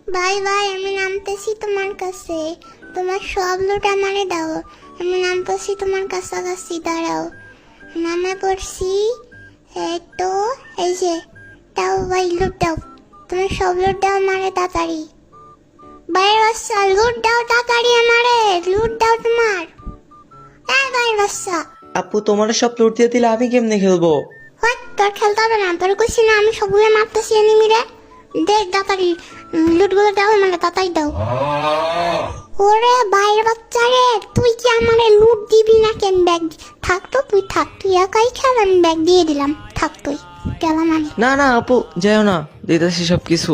ভাই ভাই আমি নামতেছি তোমার কাছে, তোমার সব লুট আমারে দাও। আমি নামতেছি তোমার কাছাকাছি, দাঁড়াও। নামে পড়ছি, এই তো, এই যে, দাও ভাই লুট দাও, তোমার সব লুট দাও আমারে তাড়াতাড়ি। ভাইয়ের বাচ্চা লুট দাও তাড়াতাড়ি আমারে, লুট দাও তোমার। এই ভাইয়ের বাচ্চা, আপু তোমার সব লুট দিয়ে দিলে আমি কেমনে খেলবো? হোয়াট, তোর খেলতে হবে না, তোর কইছি না আমি সবগুলো মারতেছি এনিমিরে। দেখ তাড়াতাড়ি লুটগুলো দাও আমারে, তাড়াতাড়ি দাও। ওরে ভাইয়ের বাচ্চা রে, তুই কি আমারে লুট দিবি না কেন? ব্যাগ থাক তো, তুই থাক, তুই একাই খেল, আমি ব্যাগ দিয়ে দিলাম, থাক তুই, গেলাম আমি। না না আপু যাও না, দিতেছি সব কিছু।